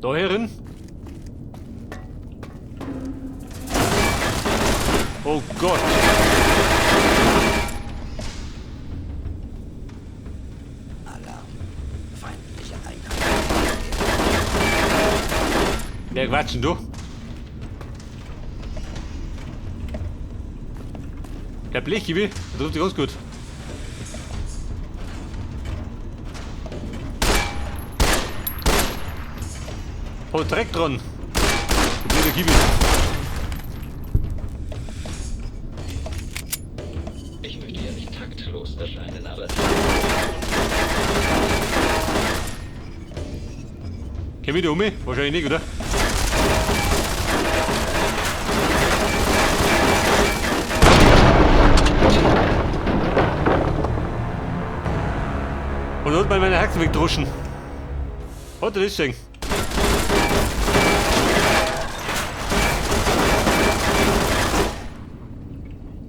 Da herin. Oh Gott. Alarm. Feindliche Einheit. Wer quatschen, du? Der Blechkiwi, der trifft dich ganz gut. Oh, Dreck dran. Du blöder Kiwi. Ich möchte ja nicht taktlos erscheinen, aber Komm wieder um mich? Wahrscheinlich nicht, oder? Und hat mal meine Haxen wegdroschen. Hat er das schon?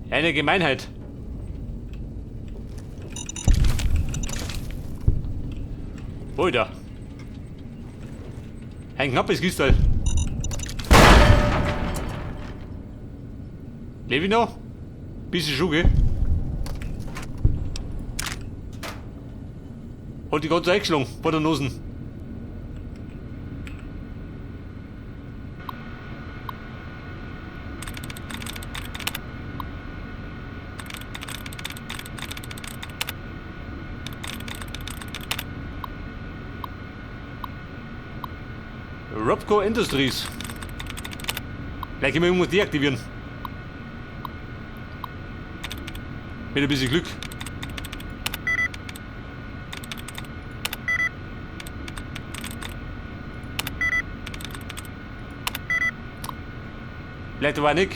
Eine Gemeinheit. Alter. Ein knappes Kistel. Lebe ich noch? Bisschen Schuhe. Hat die ganze eingeschlagen vor der Nosen. Robco Industries. Gleich immer irgendwas deaktivieren. Mit ein bisschen Glück. Vielleicht aber auch nicht.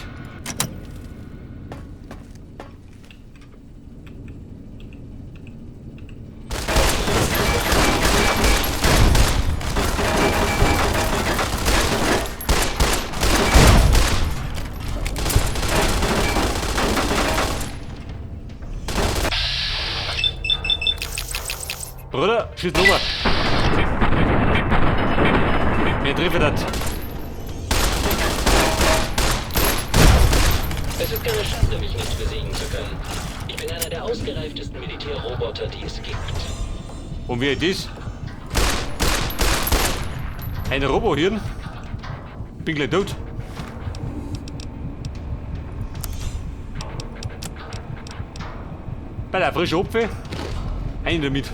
Bruder, schieß rüber. Wer trifft das? es ist keine Schande, mich nicht besiegen zu können. Ich bin einer der ausgereiftesten Militärroboter, die es gibt. Und wer ist das? Ein Robohirn? Bin gleich tot. Bei der frischen Apfel? Ein damit.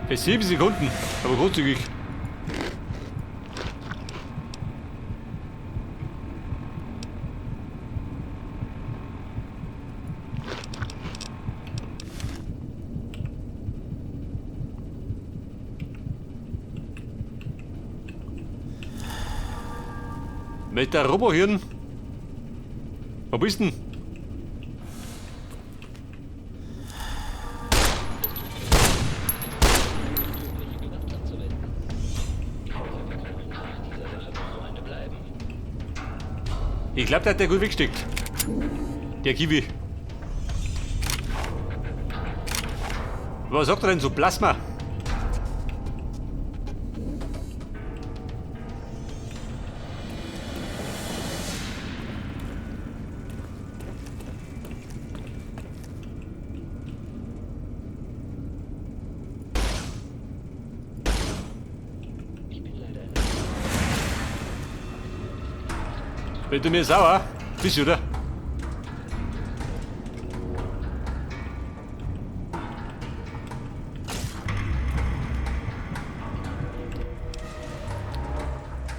Für 7 Sekunden, aber großzügig. Mit der Robohirn. Wo bist du denn? Ich glaube, der hat der gut weggesteckt. Der Kiwi. Was sagt er denn so? Plasma? Bist du mir sauer? Bist du, oder?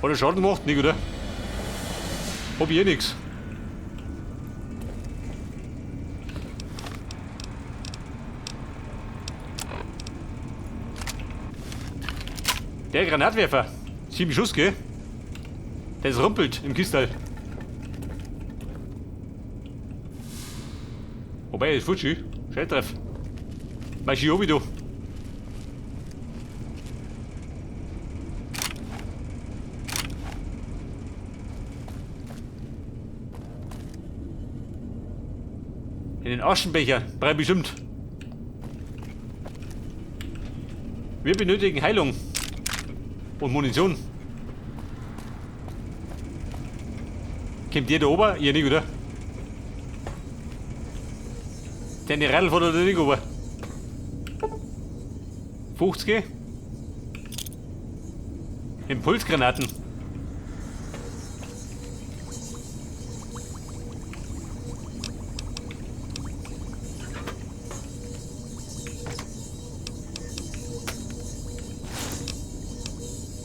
Hat er Schaden gemacht? Nicht, oder? Hab ich eh nix. Der Granatwerfer. 7 Schuss, gell? Der ist rumpelt im Kistal. Wobei, er ist Futschi. Schelltreff. Mach ich obi, du. In den Aschenbecher. Brauche bestimmt. Wir benötigen Heilung. Und Munition. Kommt ihr da oben? Ihr nicht, oder? Deine Radl fährt da nicht oben. 50. Impulsgranaten.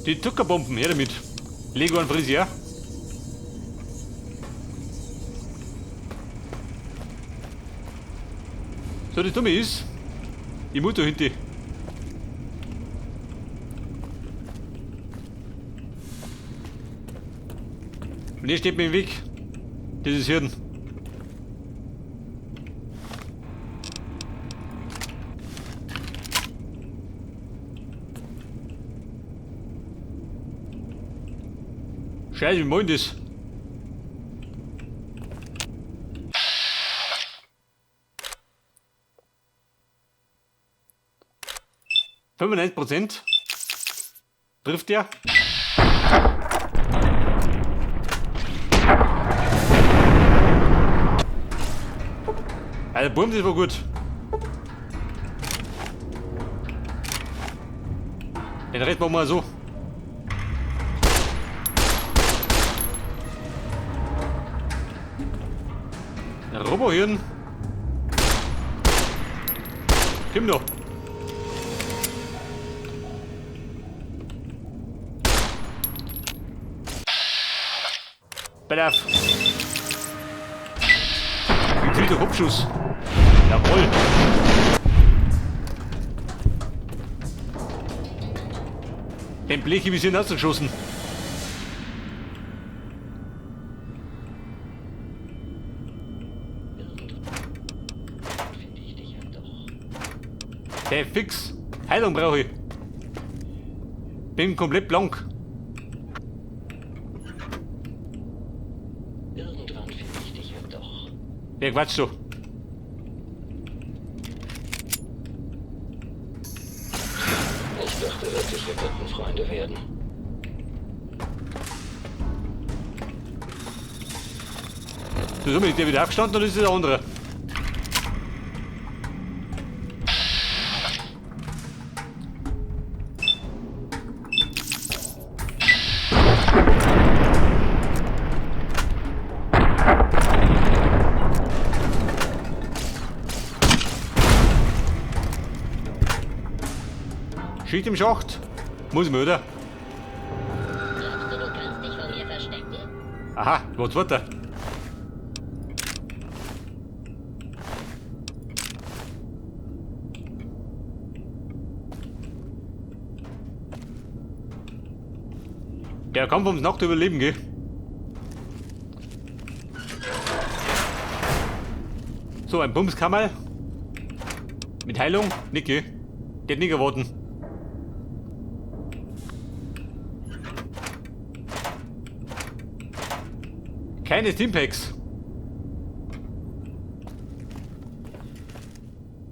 Die Zuckerbomben, her damit. Lego und Frisier. So, das Dumme ist, ich muss da hinten. Und ihr steht mir im Weg. Das ist Hirn. Scheiße, wie meint das? %. Trifft der? Also, Boom, das war gut. Den Rest machen wir so. Robohirn. Komm noch. Bedarf. Gezielter Hubschuss. Jawohl. Den Bleche wie sind ausgeschossen. Der fix. Heilung brauche ich. Bin komplett blank. Irgendwann finde ich dich ja doch. Wer quatscht so? Ich dachte wirklich, wir könnten Freunde werden. Du bist der wieder aufgestanden oder ist das der andere? Schicht im Schacht. Muss man, oder? Glaubst du, du kannst dich vor mir verstecken? Aha, was wird da? Der Kampf ums nackte Überleben, gell? So, ein Bumskammer. Mit Heilung? Nicht, gell? Der hat nicht erwarten. Keine Stimpaks.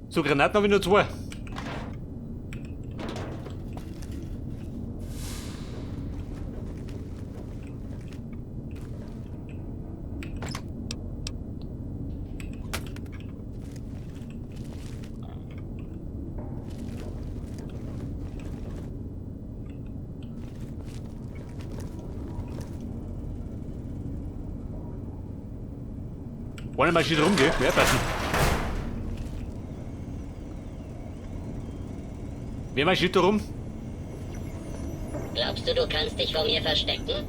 So, Granaten habe ich nur 2. Eine Maschine rumgehen, mehr passen. Wer marschiert da rum? Glaubst du, du kannst dich vor mir verstecken?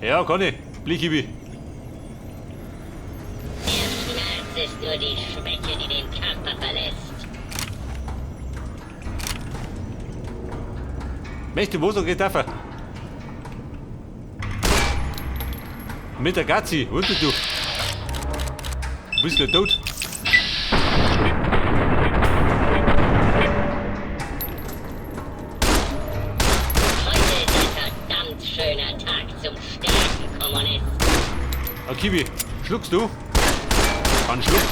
Ja, kann ich. Blichibi. Der Schmerz ist nur die Schwäche, die den Körper verlässt. Möchte wo so Gitarre? Mit der Gazi, wo bist du? Bist du tot? Heute ist ein verdammt schöner Tag zum Sterben, Kommunist. Akibi, schluckst du? Anschluckt.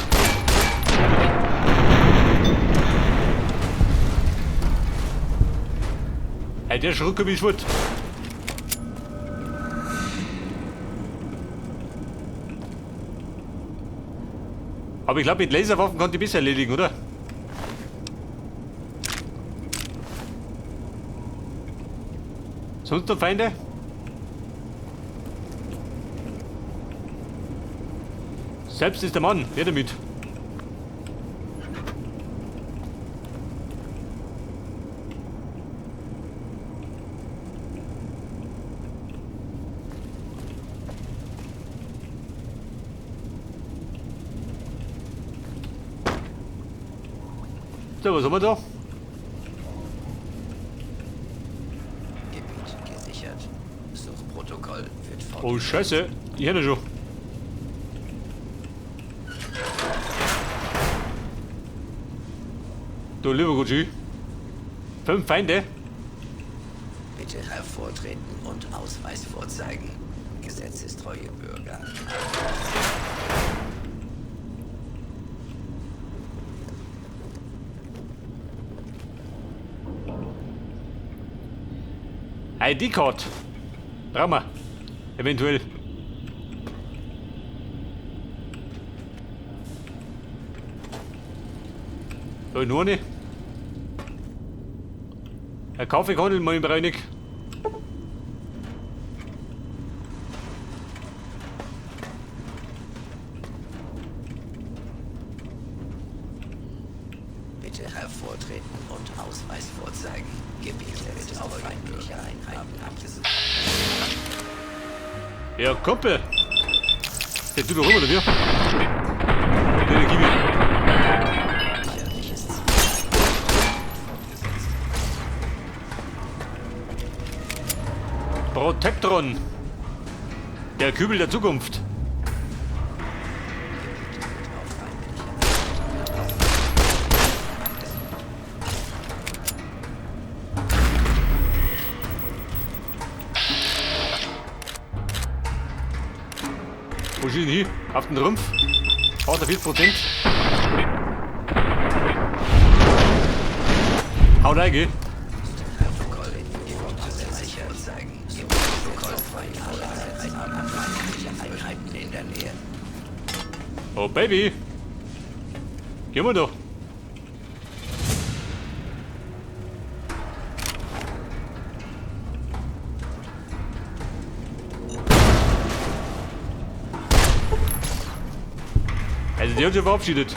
Hey, der Schrucke wie Schwut. Aber ich glaube, mit Laserwaffen konnte ich bisher erledigen, oder? Sonst noch Feinde? Selbst ist der Mann, wer damit? So, was haben wir da? Gebiet gesichert. Suchprotokoll wird fort. Oh Scheiße, ich hätte schon. Du lieber Gucci. 5 Feinde? Bitte hervortreten und Ausweis vorzeigen. Gesetzestreue Bürger. ID-Card. Brauchen wir. Eventuell. Da nur eine. Ein Kaffeehandel mal im Bereich. Bitte hervortreten und Ausweis vorzeigen. Gebiet wird auf feindliche Einheiten abgesucht. Ja, Kumpel. Jetzt du da rum, oder wie? Ja, gib mir. Sicherliches Ziel. Protektron. Der Kübel der Zukunft. Wo steht denn hier? Auf den Rumpf. Haut er 4%. Haut rein, geh. Protokoll sicher zeigen. Protokoll feindliche Einheiten in der Nähe. Oh Baby. Geh mal doch. Also die hat schon verabschiedet.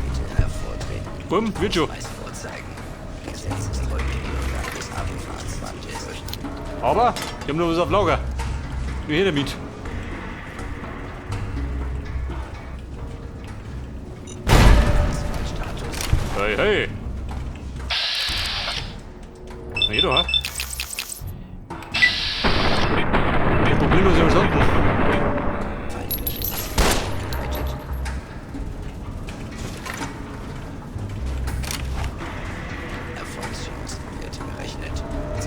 Bitte hervortreten. Bumm, wird schon. Ausweis vorzeigen. Gesetzestreue Bürger des Abfahrtsbandes. Aber, ich hab noch was auf Lager. Wir hier damit. Status. Hey, hey. Na hier doch, ha? Problemlos überstanden. Feindliches Ziel geleitet. Erfolgschancen wird berechnet. 20%.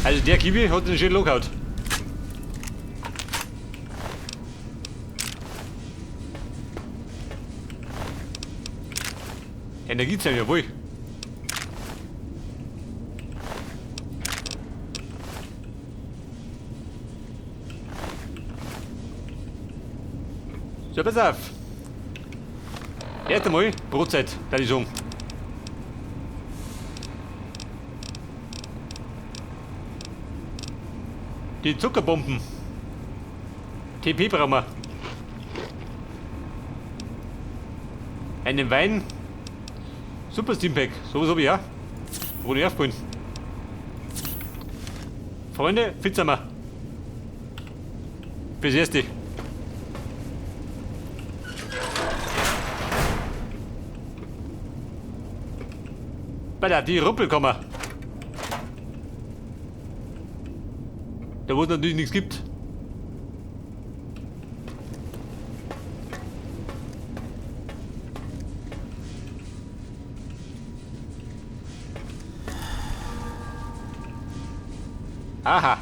Also der Kiwi hat den schönen Lockout. Energiezellen, jawohl. So, pass auf. Erst einmal Brotzeit, da ich sagen. Die Zuckerbomben. TP brauchen wir. Einen Wein. Super Steampack, sowas habe ich ja. Wo die aufbauen. Freunde, fit sind wir. Fürs Erste. Bei der die Rumpelkammer. Da wo es natürlich nichts gibt. Aha.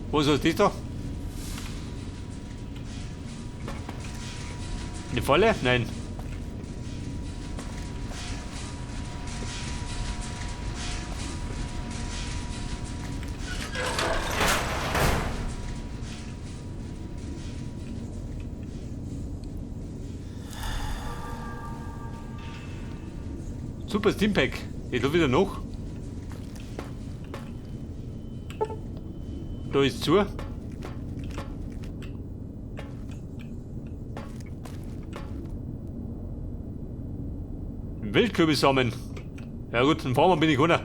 Wo ist das da? Eine Falle? Nein. Super Steampack. Ich tu wieder noch. Da ist zu. Wildkürbis sammeln. Ja gut, dann fahren wir, bin ich runter.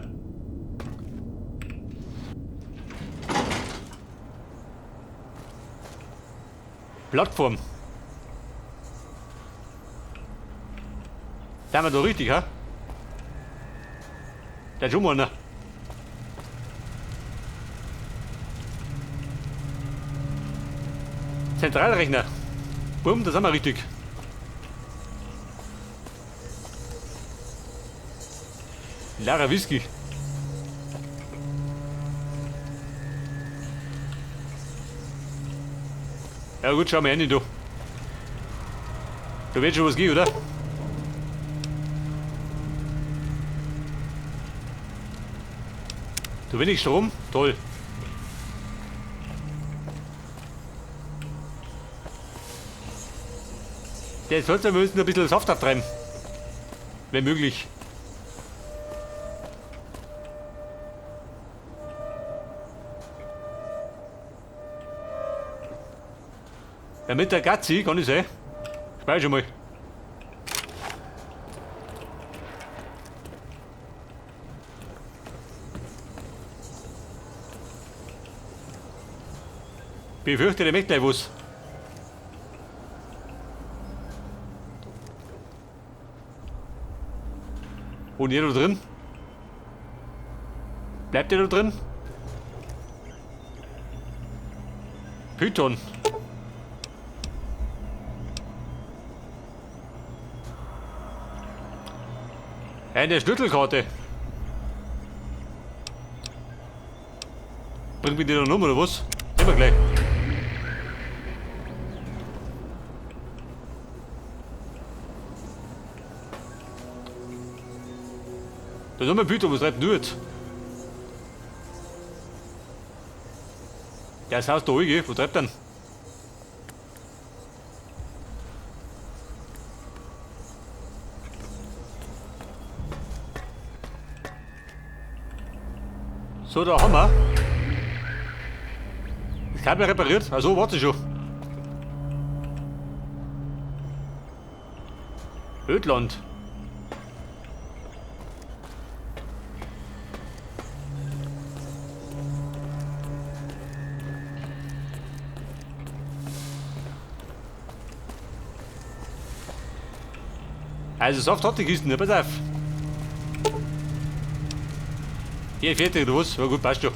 Plattform. Da wir da richtig, ha? Da ist schon mal einer. Zentralrechner. Bumm, da sind wir richtig. Lara Whisky. Ja gut, schauen wir hin, du. Du willst schon was gehen, oder? Zu wenig Strom? Toll. Der sollte wir müssen ein bisschen Saft abtreiben. Wenn möglich. Ja, mit der Gazzi kann ich sehen. Speichere mal. Befürchte, der möchte gleich was. Und ihr da drin? Bleibt ihr da drin? Python. Eine Schlüsselkarte. Bringt mir die noch um oder was? Sehen wir gleich. Da sind wir Python, was treibt nur jetzt? Der ist Haus da oben, wo treibt dann? So, da haben wir. Das Kabel repariert. Also, warte schon. Ödland. Also, Saft hat die Kisten, ne? Pass auf. Hier, fertig, oder was? Ja gut, passt schon.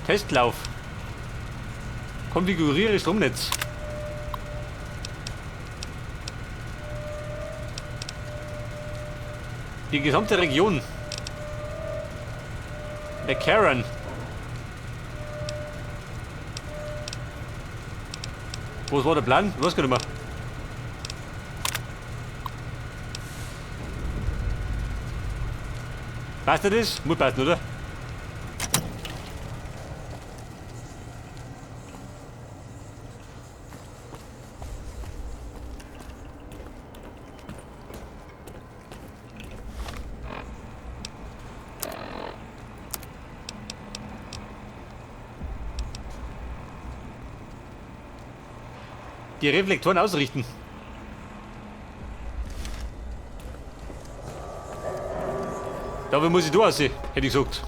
Testlauf. Konfiguriere Stromnetz. Die gesamte Region. McCarran. Was war der Plan? Was kann ich machen? Passt dir das? Muss passen, oder? Die Reflektoren ausrichten. Da muss ich da aussehen, hätte ich gesagt.